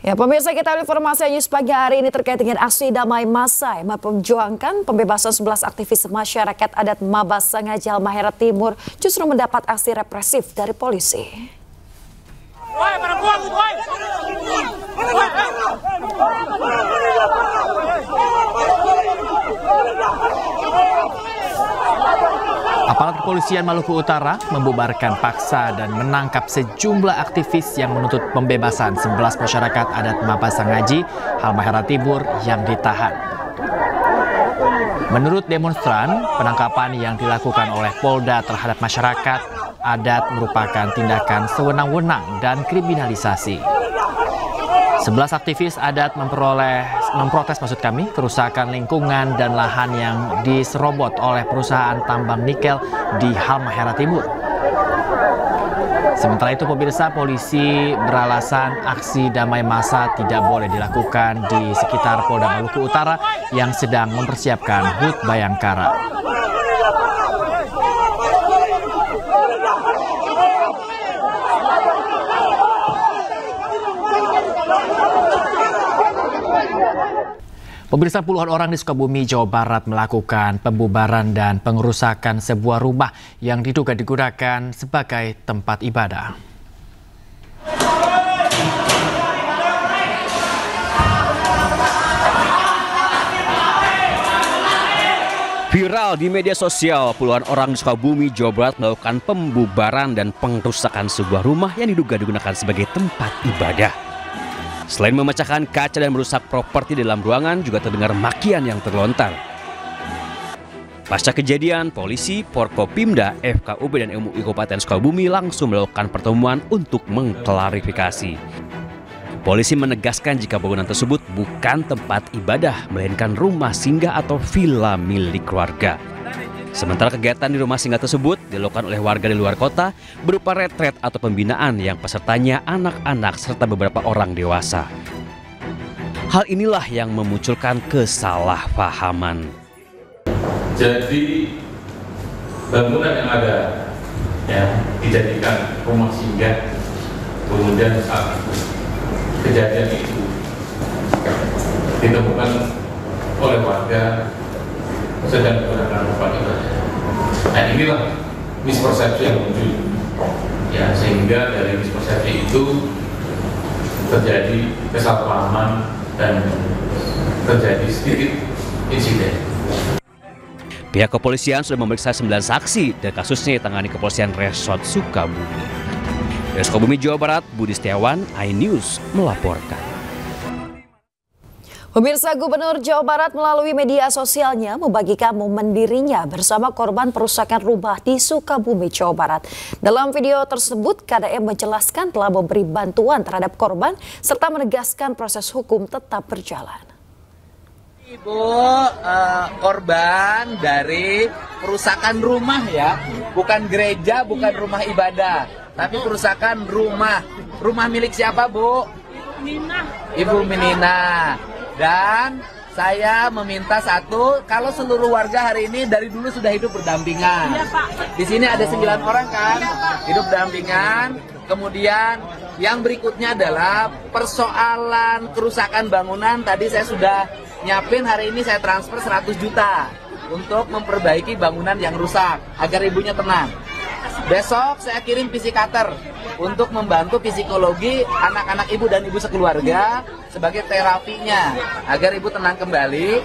Ya, pemirsa, kita informasi news pagi hari ini terkait dengan aksi damai massa yang memperjuangkan pembebasan 11 aktivis masyarakat adat Mabasangaji Halmahera Timur justru mendapat aksi represif dari polisi. Aparat kepolisian Maluku Utara membubarkan paksa dan menangkap sejumlah aktivis yang menuntut pembebasan 11 masyarakat adat Mabasangaji Halmahera Timur yang ditahan. Menurut demonstran, penangkapan yang dilakukan oleh Polda terhadap masyarakat adat merupakan tindakan sewenang-wenang dan kriminalisasi. 11 aktivis adat memprotes kerusakan lingkungan dan lahan yang diserobot oleh perusahaan tambang nikel di Halmahera Timur. Sementara itu, pemirsa, polisi beralasan aksi damai massa tidak boleh dilakukan di sekitar Polda Maluku Utara yang sedang mempersiapkan HUT Bayangkara. Pemirsa, puluhan orang di Sukabumi, Jawa Barat melakukan pembubaran dan pengerusakan sebuah rumah yang diduga digunakan sebagai tempat ibadah. Viral di media sosial, puluhan orang di Sukabumi, Jawa Barat melakukan pembubaran dan pengerusakan sebuah rumah yang diduga digunakan sebagai tempat ibadah. Selain memecahkan kaca dan merusak properti dalam ruangan, juga terdengar makian yang terlontar. Pasca kejadian, polisi, Porkopimda, FKUB dan MUI Kabupaten Sukabumi langsung melakukan pertemuan untuk mengklarifikasi. Polisi menegaskan jika bangunan tersebut bukan tempat ibadah, melainkan rumah singgah atau villa milik keluarga. Sementara kegiatan di rumah singgah tersebut dilakukan oleh warga di luar kota berupa retret atau pembinaan yang pesertanya anak-anak serta beberapa orang dewasa. Hal inilah yang memunculkan kesalahpahaman. Jadi bangunan yang ada ya dijadikan rumah singgah, kemudian saat kejadian itu ditemukan oleh warga sedang menggunakan tempat ibadah. Nah, inilah mispersepsi yang muncul, ya, sehingga dari mispersepsi itu terjadi kesalahpahaman dan terjadi sedikit insiden. Pihak kepolisian sudah memeriksa 9 saksi dan kasusnya ditangani Kepolisian Resort Sukabumi. Dari Sukabumi, Jawa Barat, Budi Setiawan, iNews melaporkan. Pemirsa, Gubernur Jawa Barat melalui media sosialnya membagikan momen dirinya bersama korban perusakan rumah di Sukabumi, Jawa Barat. Dalam video tersebut, KDM menjelaskan telah memberi bantuan terhadap korban serta menegaskan proses hukum tetap berjalan. Ibu korban dari perusakan rumah, ya, bukan gereja, bukan rumah ibadah, tapi perusakan rumah. Rumah milik siapa, Bu? Ibu Minina. Dan saya meminta satu, kalau seluruh warga hari ini dari dulu sudah hidup berdampingan. Iya, Pak. Di sini ada 9 orang kan, iya, hidup berdampingan. Kemudian yang berikutnya adalah persoalan kerusakan bangunan. Tadi saya sudah nyiapin, hari ini saya transfer 100 juta untuk memperbaiki bangunan yang rusak agar ibunya tenang. Besok saya kirim psikater untuk membantu psikologi anak-anak ibu dan ibu sekeluarga sebagai terapinya agar ibu tenang kembali.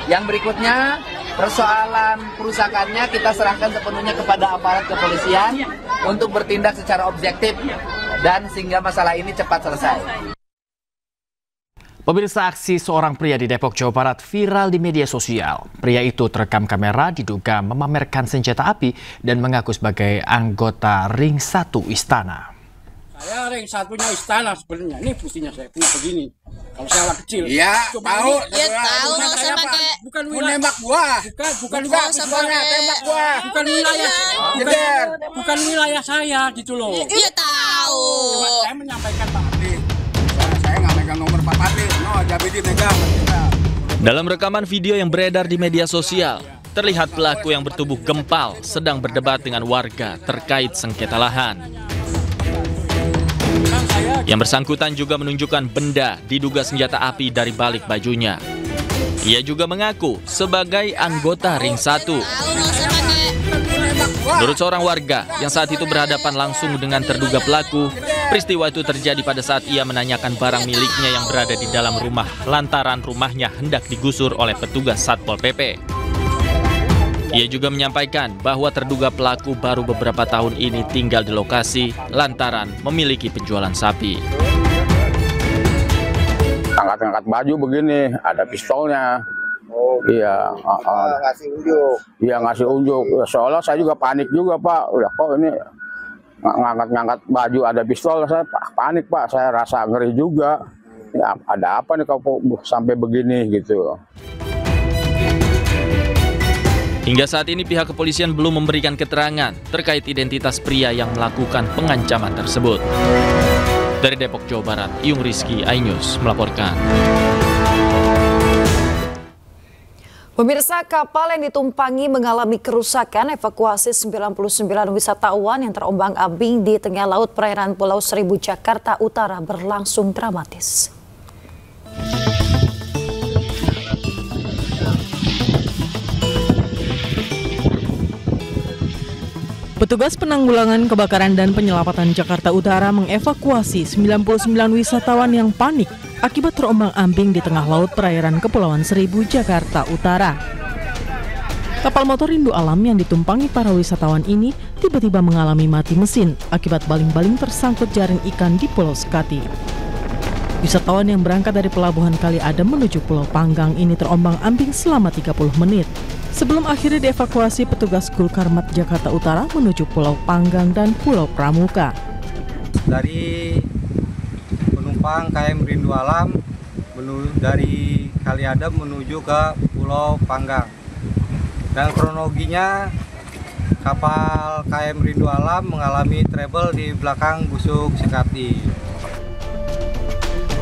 Yang berikutnya, persoalan perusakannya kita serahkan sepenuhnya kepada aparat kepolisian untuk bertindak secara objektif dan sehingga masalah ini cepat selesai. Pemirsa, aksi seorang pria di Depok, Jawa Barat viral di media sosial. Pria itu terekam kamera diduga memamerkan senjata api dan mengaku sebagai anggota Ring 1 Istana. Saya Ring 1-nya Istana sebenarnya. Ini fungsinya saya punya begini. Kalau saya anak kecil. Iya, tahu. Iya, tahu nggak usah pakai. Bukan wilayah. Nembak gua. Bukan tembak gua. Bukan wilayah saya gitu loh. Iya, tahu. Coba saya menyampaikan Pak Adi. Saya nggak megang nomor Pak Adi. No, Jabidi megang. Dalam rekaman video yang beredar di media sosial, terlihat pelaku yang bertubuh gempal sedang berdebat dengan warga terkait sengketa lahan. Kan saya Yang bersangkutan juga menunjukkan benda diduga senjata api dari balik bajunya. Ia juga mengaku sebagai anggota Ring 1. Menurut seorang warga yang saat itu berhadapan langsung dengan terduga pelaku, peristiwa itu terjadi pada saat ia menanyakan barang miliknya yang berada di dalam rumah lantaran rumahnya hendak digusur oleh petugas Satpol PP. Ia juga menyampaikan bahwa terduga pelaku baru beberapa tahun ini tinggal di lokasi lantaran memiliki penjualan sapi. Angkat-angkat baju begini, ada pistolnya. Iya, ngasih unjuk. Iya, ngasih unjuk. Soalnya saya juga panik juga, Pak. Udah kok ini ngangkat-ngangkat baju ada pistol, saya panik, Pak. Saya rasa ngeri juga. Ya, ada apa nih kalau sampai begini gitu. Hingga saat ini pihak kepolisian belum memberikan keterangan terkait identitas pria yang melakukan pengancaman tersebut. Dari Depok, Jawa Barat, Iyung Rizky, iNews melaporkan. Pemirsa, kapal yang ditumpangi mengalami kerusakan. Evakuasi 99 wisatawan yang terombang-ambing di tengah laut perairan Pulau Seribu, Jakarta Utara berlangsung dramatis. Petugas penanggulangan kebakaran dan penyelamatan Jakarta Utara mengevakuasi 99 wisatawan yang panik akibat terombang-ambing di tengah laut perairan Kepulauan Seribu, Jakarta Utara. Kapal motor Rindu Alam yang ditumpangi para wisatawan ini tiba-tiba mengalami mati mesin akibat baling-baling tersangkut jaring ikan di Pulau Sekati. Wisatawan yang berangkat dari Pelabuhan Kali Adem menuju Pulau Panggang ini terombang-ambing selama 30 menit. Sebelum akhirnya dievakuasi petugas Gulkarmat Jakarta Utara menuju Pulau Panggang dan Pulau Pramuka. Dari penumpang KM Rindu Alam dari Kali Adem menuju ke Pulau Panggang. Dan kronologinya kapal KM Rindu Alam mengalami trouble di belakang busuk Sekati.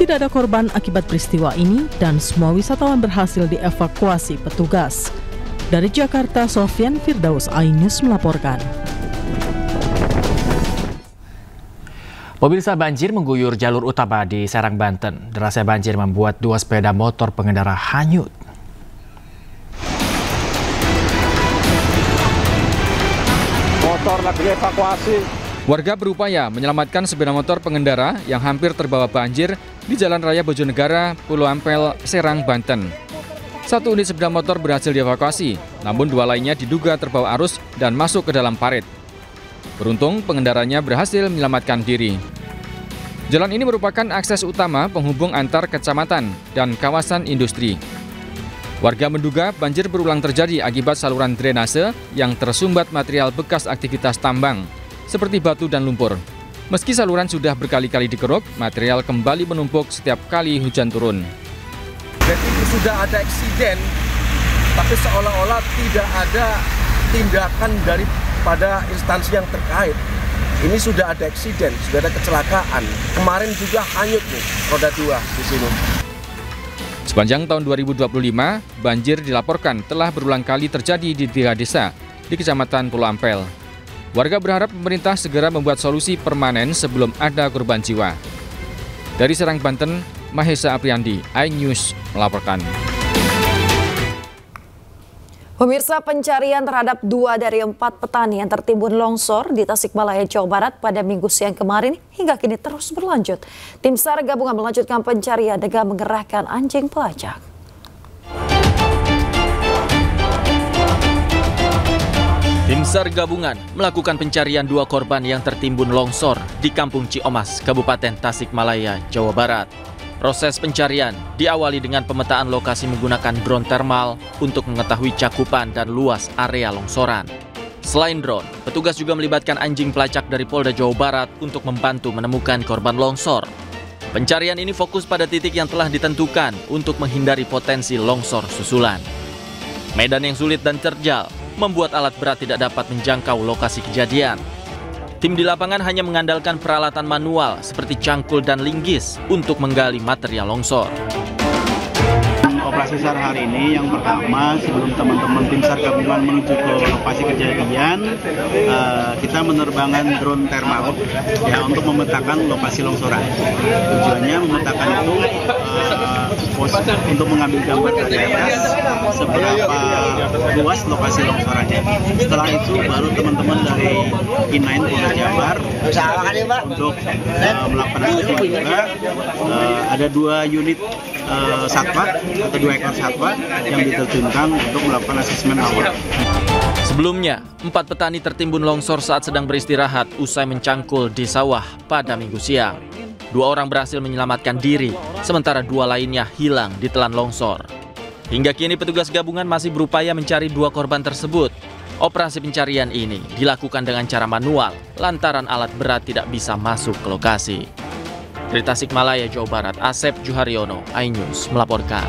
Tidak ada korban akibat peristiwa ini dan semua wisatawan berhasil dievakuasi petugas. Dari Jakarta, Sofyan Firdaus, iNews melaporkan. Pemirsa, banjir mengguyur jalur utama di Serang, Banten. Derasnya banjir membuat 2 sepeda motor pengendara hanyut. Motor lagi dievakuasi. Warga berupaya menyelamatkan sepeda motor pengendara yang hampir terbawa banjir di Jalan Raya Bojonegara, Pulau Ampel, Serang, Banten. 1 unit sepeda motor berhasil dievakuasi, namun 2 lainnya diduga terbawa arus dan masuk ke dalam parit. Beruntung, pengendaranya berhasil menyelamatkan diri. Jalan ini merupakan akses utama penghubung antar kecamatan dan kawasan industri. Warga menduga banjir berulang terjadi akibat saluran drainase yang tersumbat material bekas aktivitas tambang, seperti batu dan lumpur. Meski saluran sudah berkali-kali dikeruk, material kembali menumpuk setiap kali hujan turun. Jadi sudah ada eksiden, tapi seolah-olah tidak ada tindakan daripada instansi yang terkait. Ini sudah ada eksiden, sudah ada kecelakaan. Kemarin juga hanyut nih, roda 2 di sini. Sepanjang tahun 2025, banjir dilaporkan telah berulang kali terjadi di 3 desa di Kecamatan Pulau Ampel. Warga berharap pemerintah segera membuat solusi permanen sebelum ada korban jiwa. Dari Serang, Banten, Mahesa Apriandi, iNews melaporkan. Pemirsa, pencarian terhadap 2 dari 4 petani yang tertimbun longsor di Tasikmalaya, Jawa Barat pada Minggu siang kemarin hingga kini terus berlanjut. Tim SAR gabungan melanjutkan pencarian dengan mengerahkan anjing pelacak. Tim SAR gabungan melakukan pencarian 2 korban yang tertimbun longsor di Kampung Ciomas, Kabupaten Tasikmalaya, Jawa Barat. Proses pencarian diawali dengan pemetaan lokasi menggunakan drone thermal untuk mengetahui cakupan dan luas area longsoran. Selain drone, petugas juga melibatkan anjing pelacak dari Polda Jawa Barat untuk membantu menemukan korban longsor. Pencarian ini fokus pada titik yang telah ditentukan untuk menghindari potensi longsor susulan. Medan yang sulit dan terjal membuat alat berat tidak dapat menjangkau lokasi kejadian. Tim di lapangan hanya mengandalkan peralatan manual seperti cangkul dan linggis untuk menggali material longsor. operasi SAR hari ini yang pertama, sebelum teman-teman tim SAR gabungan menuju ke lokasi kejadian, kita menerbangkan drone thermal ya untuk memetakan lokasi longsoran. Tujuannya memetakan itu untuk mengambil gambar dari atas seberapa luas lokasi longsorannya. Setelah itu baru teman-teman dari K9 Polda Jabar untuk melakukan asesmen juga. Ada 2 unit satwa atau 2 ekor satwa yang diterjunkan untuk melakukan asesmen awal. Sebelumnya, 4 petani tertimbun longsor saat sedang beristirahat usai mencangkul di sawah pada Minggu siang. 2 orang berhasil menyelamatkan diri, sementara 2 lainnya hilang ditelan longsor. Hingga kini petugas gabungan masih berupaya mencari 2 korban tersebut. Operasi pencarian ini dilakukan dengan cara manual lantaran alat berat tidak bisa masuk ke lokasi. Dari Tasikmalaya, Jawa Barat, Asep Juharyono, iNews melaporkan.